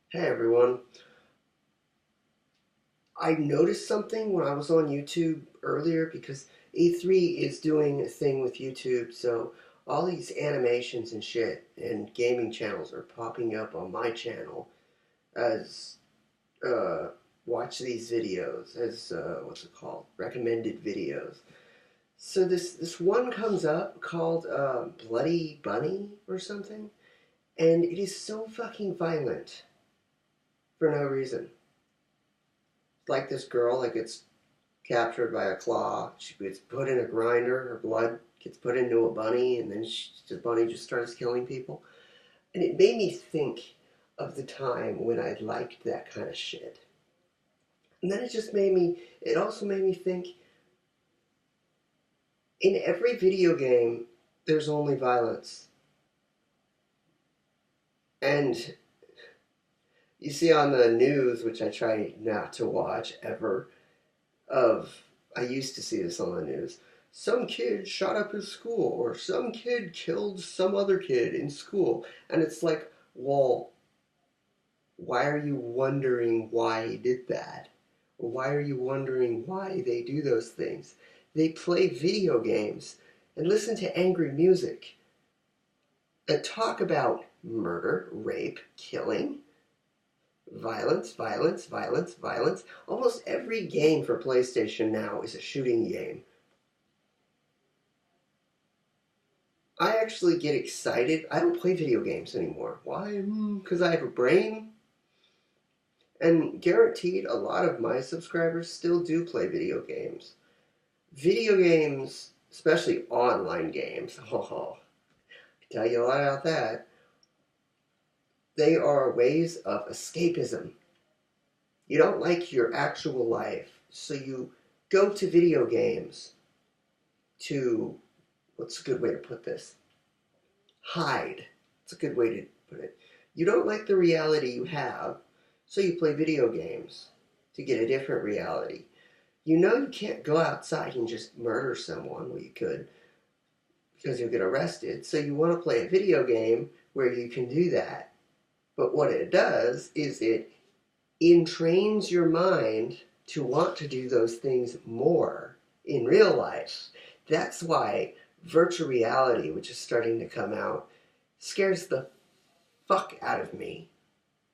Hey everyone. I noticed something when I was on YouTube earlier because E3 is doing a thing with YouTube, so all these animations and shit and gaming channels are popping up on my channel as uh, watch these videos, as what's it called? Recommended videos. So this one comes up called Bloody Bunny or something, and it is so fucking violent for no reason. Like this girl that gets captured by a claw. She gets put in a grinder. Her blood gets put into a bunny, and then the bunny just starts killing people. And it made me think of the time when I liked that kind of shit. And then it also made me think in every video game, there's only violence. And you see on the news, which I try not to watch ever, of I used to see this on the news. Some kid shot up his school, or some kid killed some other kid in school, and it's like, well, why are you wondering why he did that? Or why are you wondering why they do those things? They play video games and listen to angry music and talk about murder, rape, killing, violence, violence, violence, violence. Almost every game for PlayStation now is a shooting game. I actually get excited. I don't play video games anymore. Why? Because I have a brain. And guaranteed, a lot of my subscribers still do play video games. Video games, especially online games, I can tell you a lot about that. They are ways of escapism. You don't like your actual life, so you go to video games to, what's a good way to put this? Hide. It's a good way to put it. You don't like the reality you have, so you play video games to get a different reality. You know you can't go outside and just murder someone. Well, you could, because you'll get arrested. So you want to play a video game where you can do that. But what it does is it entrains your mind to want to do those things more in real life. That's why virtual reality, which is starting to come out, scares the fuck out of me.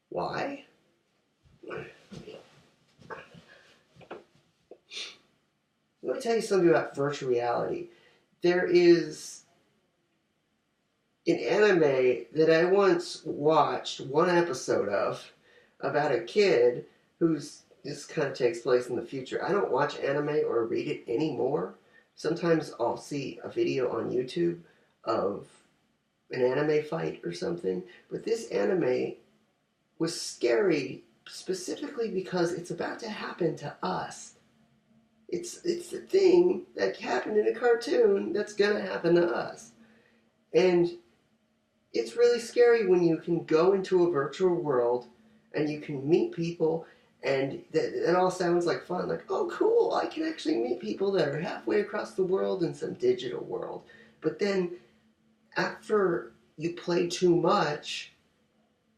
Why? I'm going to tell you something about virtual reality. There is an anime that I once watched one episode of about a kid who's, this kind of takes place in the future. I don't watch anime or read it anymore. Sometimes I'll see a video on YouTube of an anime fight or something, but this anime was scary specifically because it's about to happen to us. It's the thing that happened in a cartoon that's gonna happen to us. And it's really scary when you can go into a virtual world and you can meet people, and that all sounds like fun. Like, oh, cool, I can actually meet people that are halfway across the world in some digital world. But then after you play too much,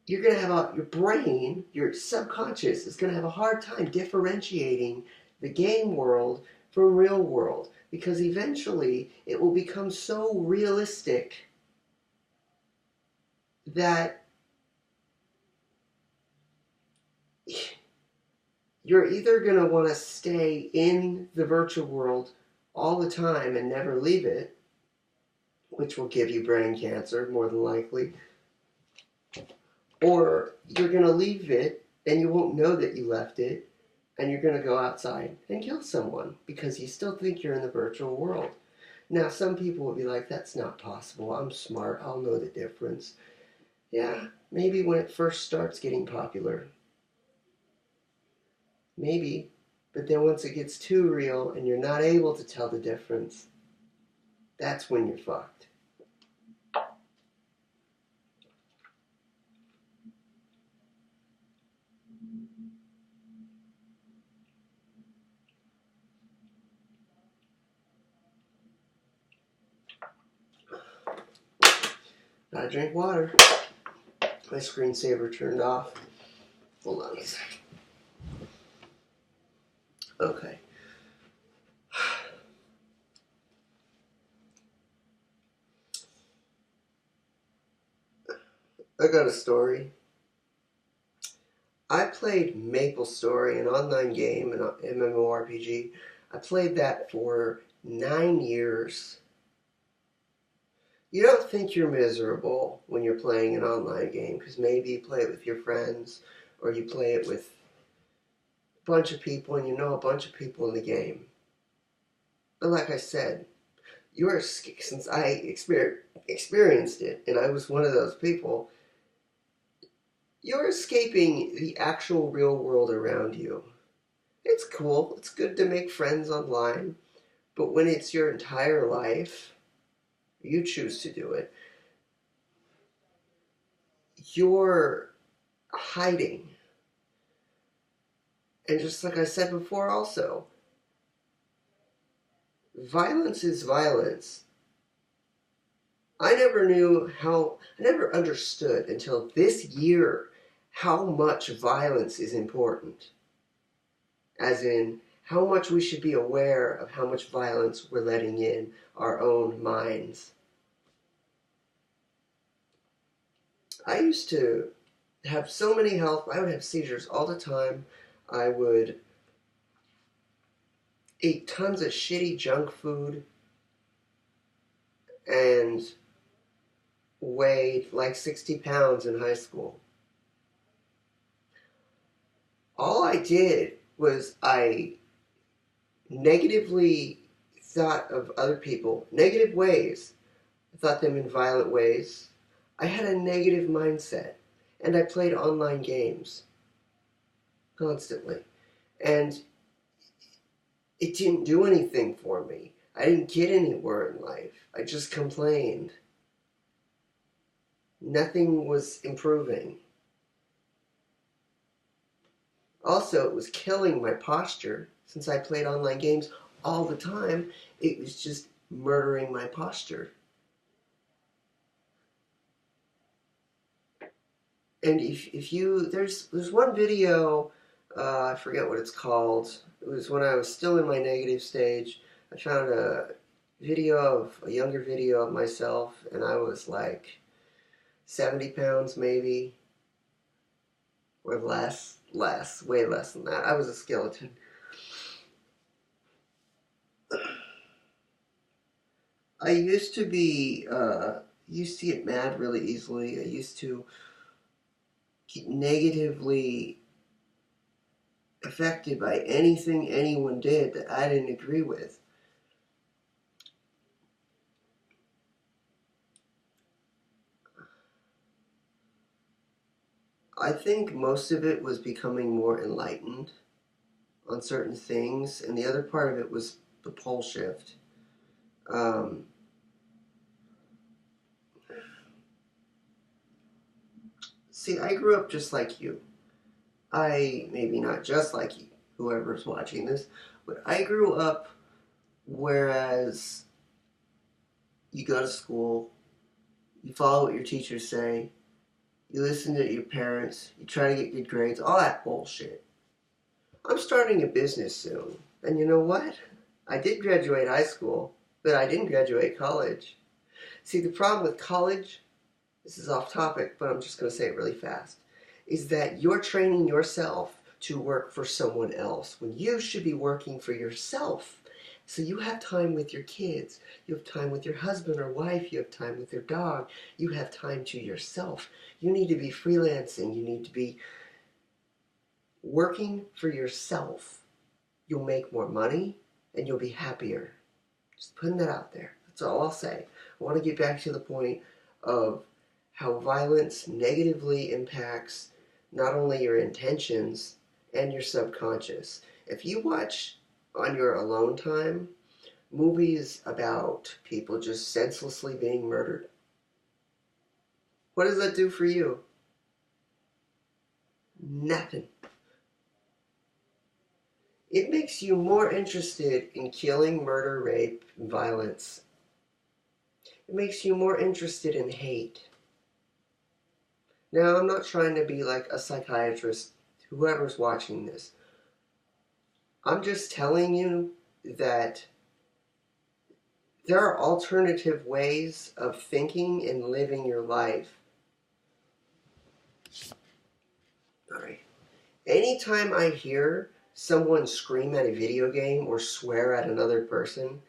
you're going to have your brain, your subconscious is going to have a hard time differentiating the game world from real world, because eventually it will become so realistic that you're either going to want to stay in the virtual world all the time and never leave it, which will give you brain cancer more than likely, or you're going to leave it and you won't know that you left it, and you're going to go outside and kill someone because you still think you're in the virtual world. Now, some people will be like, that's not possible. I'm smart. I'll know the difference. Yeah, maybe when it first starts getting popular. Maybe. But then once it gets too real and you're not able to tell the difference, that's when you're fucked. Gotta drink water. My screensaver turned off. Hold on a second. Okay. I got a story. I played MapleStory, an online game, an MMORPG. I played that for 9 years. You don't think you're miserable when you're playing an online game because maybe you play it with your friends or you play it with a bunch of people and you know a bunch of people in the game. But like I said, since I experienced it and I was one of those people, you're escaping the actual real world around you. It's cool. It's good to make friends online. But when it's your entire life, you choose to do it, you're hiding. And just like I said before also, violence is violence. I never understood until this year how much violence is important. As in, how much we should be aware of how much violence we're letting in our own minds. I used to have so many I would have seizures all the time. I would eat tons of shitty junk food and weighed like 60 pounds in high school. All I did was I negatively thought of other people, negative ways. I thought them in violent ways. I had a negative mindset, and I played online games constantly. And it didn't do anything for me. I didn't get anywhere in life. I just complained. Nothing was improving. Also, it was killing my posture. Since I played online games all the time, it was just murdering my posture. And there's one video, I forget what it's called. It was when I was still in my negative stage. I found a younger video of myself, and I was like 70 pounds maybe, or way less than that. I was a skeleton. I used to get mad really easily. I used to get negatively affected by anything anyone did that I didn't agree with. I think most of it was becoming more enlightened on certain things, and the other part of it was the pole shift. See, I grew up just like you. Maybe not just like you, whoever's watching this, but I grew up whereas you go to school, you follow what your teachers say, you listen to your parents, you try to get good grades, all that bullshit. I'm starting a business soon, and you know what? I did graduate high school, but I didn't graduate college. See, the problem with college, this is off topic, but I'm just going to say it really fast, is that you're training yourself to work for someone else when you should be working for yourself. So you have time with your kids, you have time with your husband or wife, you have time with your dog, you have time to yourself. You need to be freelancing, you need to be working for yourself. You'll make more money and you'll be happier. Just putting that out there. That's all I'll say. I want to get back to the point of how violence negatively impacts not only your intentions and your subconscious. If you watch on your alone time movies about people just senselessly being murdered, what does that do for you? Nothing. It makes you more interested in killing, murder, rape, and violence. It makes you more interested in hate. Now, I'm not trying to be like a psychiatrist whoever's watching this. I'm just telling you that there are alternative ways of thinking and living your life. All right. Anytime I hear someone scream at a video game or swear at another person,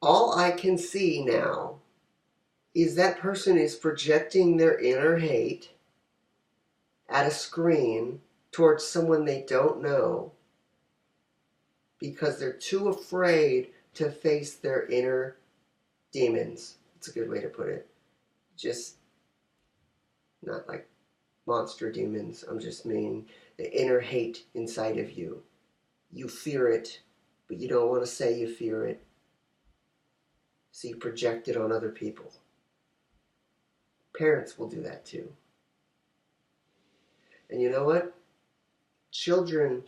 all I can see now is that person is projecting their inner hate at a screen towards someone they don't know because they're too afraid to face their inner demons. It's a good way to put it. Just not like monster demons. I'm just meaning the inner hate inside of you. You fear it, but you don't want to say you fear it. So you project it on other people. Parents will do that too. And you know what? Children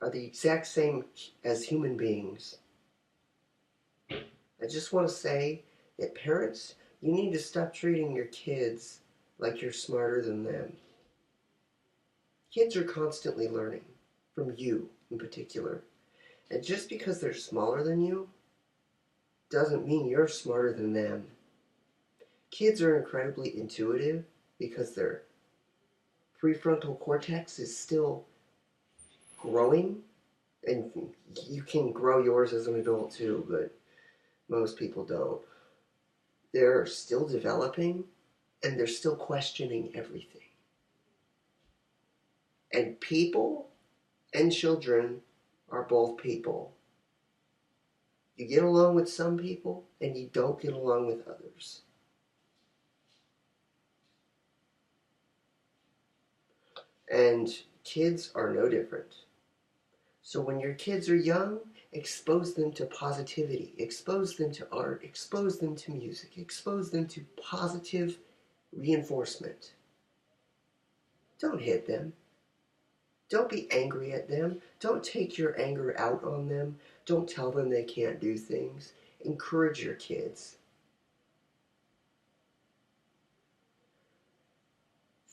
are the exact same as human beings. I just want to say that parents, you need to stop treating your kids like you're smarter than them. Kids are constantly learning from you in particular. And just because they're smaller than you doesn't mean you're smarter than them. Kids are incredibly intuitive because their prefrontal cortex is still growing, and you can grow yours as an adult too, but most people don't. They're still developing, and they're still questioning everything. And people and children are both people. You get along with some people, and you don't get along with others. And kids are no different. So when your kids are young, expose them to positivity, expose them to art, expose them to music, expose them to positive reinforcement. Don't hit them. Don't be angry at them. Don't take your anger out on them. Don't tell them they can't do things. Encourage your kids.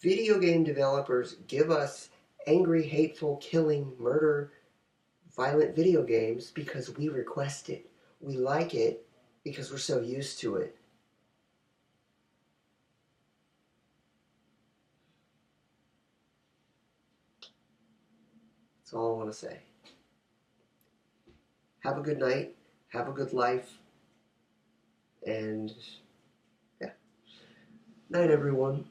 Video game developers give us angry, hateful, killing, murder, violent video games because we request it. We like it because we're so used to it. That's all I want to say. Have a good night. Have a good life. And yeah. Night, everyone.